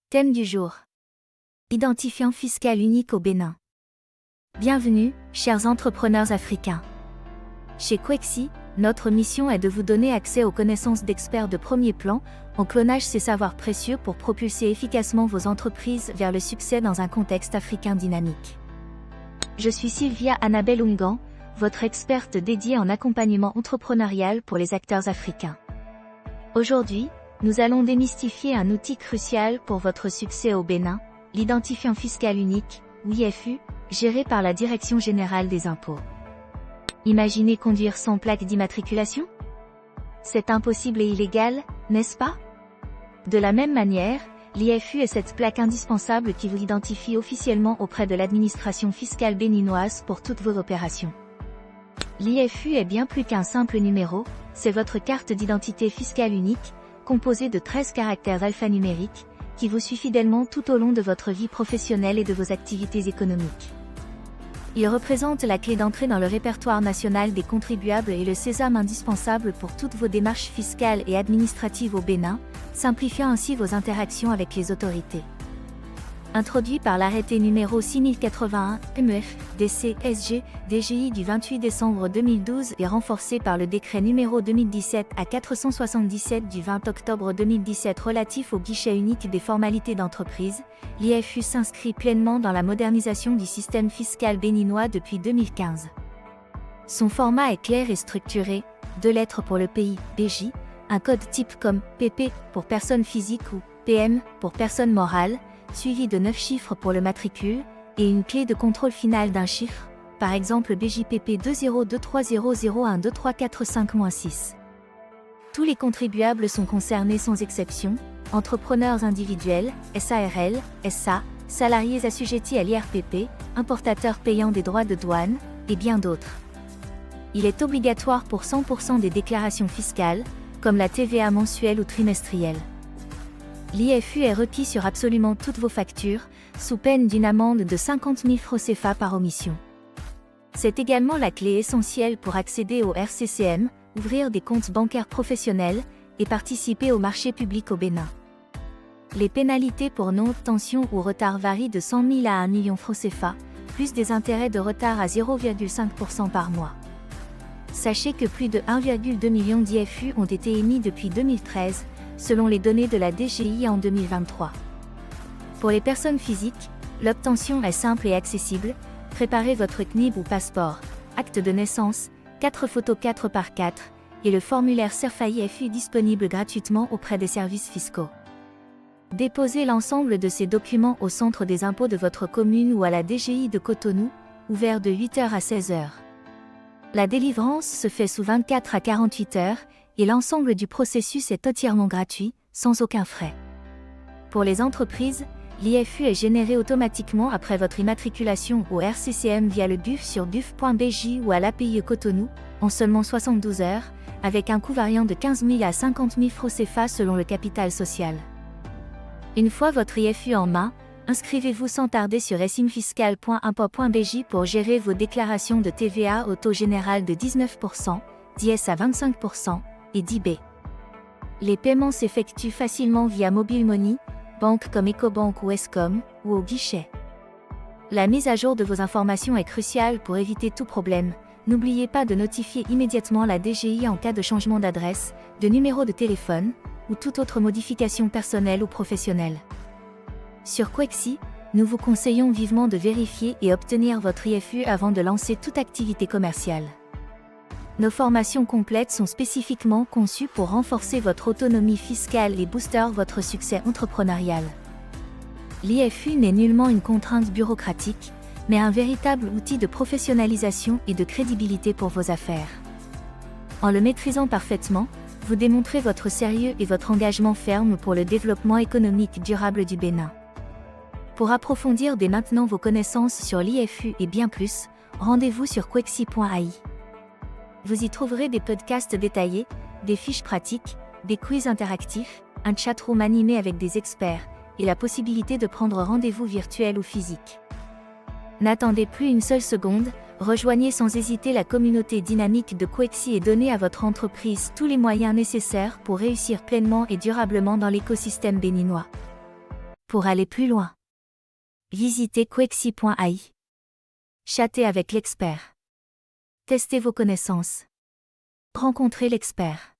Thème du jour. Identifiant fiscal unique au Bénin. Bienvenue, chers entrepreneurs africains. Chez Quexi, notre mission est de vous donner accès aux connaissances d'experts de premier plan, en clonage ces savoirs précieux pour propulser efficacement vos entreprises vers le succès dans un contexte africain dynamique. Je suis Sylvia Annabelle Ungan, votre experte dédiée en accompagnement entrepreneurial pour les acteurs africains. Aujourd'hui, nous allons démystifier un outil crucial pour votre succès au Bénin, l'identifiant fiscal unique, ou IFU, géré par la Direction générale des impôts. Imaginez conduire sans plaque d'immatriculation? C'est impossible et illégal, n'est-ce pas? De la même manière, l'IFU est cette plaque indispensable qui vous identifie officiellement auprès de l'administration fiscale béninoise pour toutes vos opérations. L'IFU est bien plus qu'un simple numéro, c'est votre carte d'identité fiscale unique, composée de 13 caractères alphanumériques, qui vous suit fidèlement tout au long de votre vie professionnelle et de vos activités économiques. Il représente la clé d'entrée dans le répertoire national des contribuables et le sésame indispensable pour toutes vos démarches fiscales et administratives au Bénin, simplifiant ainsi vos interactions avec les autorités. Introduit par l'arrêté numéro 6081 MEF DC-SG DGI du 28 décembre 2012 et renforcé par le décret numéro 2017 à 477 du 20 octobre 2017 relatif au guichet unique des formalités d'entreprise, l'IFU s'inscrit pleinement dans la modernisation du système fiscal béninois depuis 2015. Son format est clair et structuré, 2 lettres pour le pays, BJ, un code type comme PP pour personne physique ou PM pour personne morale, suivi de 9 chiffres pour le matricule, et une clé de contrôle finale d'un chiffre, par exemple BJPP 202300123445-6. Tous les contribuables sont concernés sans exception, entrepreneurs individuels, SARL, SA, salariés assujettis à l'IRPP, importateurs payant des droits de douane, et bien d'autres. Il est obligatoire pour 100% des déclarations fiscales, comme la TVA mensuelle ou trimestrielle. L'IFU est requis sur absolument toutes vos factures, sous peine d'une amende de 50 000 francs CFA par omission. C'est également la clé essentielle pour accéder au RCCM, ouvrir des comptes bancaires professionnels, et participer au marché public au Bénin. Les pénalités pour non-obtention ou retard varient de 100 000 à 1 million francs CFA, plus des intérêts de retard à 0,5% par mois. Sachez que plus de 1,2 million d'IFU ont été émis depuis 2013, selon les données de la DGI en 2023. Pour les personnes physiques, l'obtention est simple et accessible. Préparez votre CNIB ou passeport, acte de naissance, 4 photos 4 par 4, et le formulaire CERFA-IFU disponible gratuitement auprès des services fiscaux. Déposez l'ensemble de ces documents au centre des impôts de votre commune ou à la DGI de Cotonou, ouvert de 8h à 16h. La délivrance se fait sous 24 à 48 heures, et l'ensemble du processus est entièrement gratuit, sans aucun frais. Pour les entreprises, l'IFU est généré automatiquement après votre immatriculation au RCCM via le DUF sur duf.bj ou à l'API Cotonou, en seulement 72 heures, avec un coût variant de 15 000 à 50 000 francs CFA selon le capital social. Une fois votre IFU en main, inscrivez-vous sans tarder sur esimfiscal.impo.bj pour gérer vos déclarations de TVA au taux général de 19%, d'IS à 25%, et d'IB. Les paiements s'effectuent facilement via Mobile Money, banques comme Ecobank ou Escom, ou au guichet. La mise à jour de vos informations est cruciale pour éviter tout problème. N'oubliez pas de notifier immédiatement la DGI en cas de changement d'adresse, de numéro de téléphone, ou toute autre modification personnelle ou professionnelle. Sur Quexi, nous vous conseillons vivement de vérifier et obtenir votre IFU avant de lancer toute activité commerciale. Nos formations complètes sont spécifiquement conçues pour renforcer votre autonomie fiscale et booster votre succès entrepreneurial. L'IFU n'est nullement une contrainte bureaucratique, mais un véritable outil de professionnalisation et de crédibilité pour vos affaires. En le maîtrisant parfaitement, vous démontrez votre sérieux et votre engagement ferme pour le développement économique durable du Bénin. Pour approfondir dès maintenant vos connaissances sur l'IFU et bien plus, rendez-vous sur quexi.ai. Vous y trouverez des podcasts détaillés, des fiches pratiques, des quiz interactifs, un chatroom animé avec des experts, et la possibilité de prendre rendez-vous virtuel ou physique. N'attendez plus une seule seconde, rejoignez sans hésiter la communauté dynamique de Quexi et donnez à votre entreprise tous les moyens nécessaires pour réussir pleinement et durablement dans l'écosystème béninois. Pour aller plus loin, visitez quexi.ai. Chattez avec l'expert. Testez vos connaissances. Rencontrez l'expert.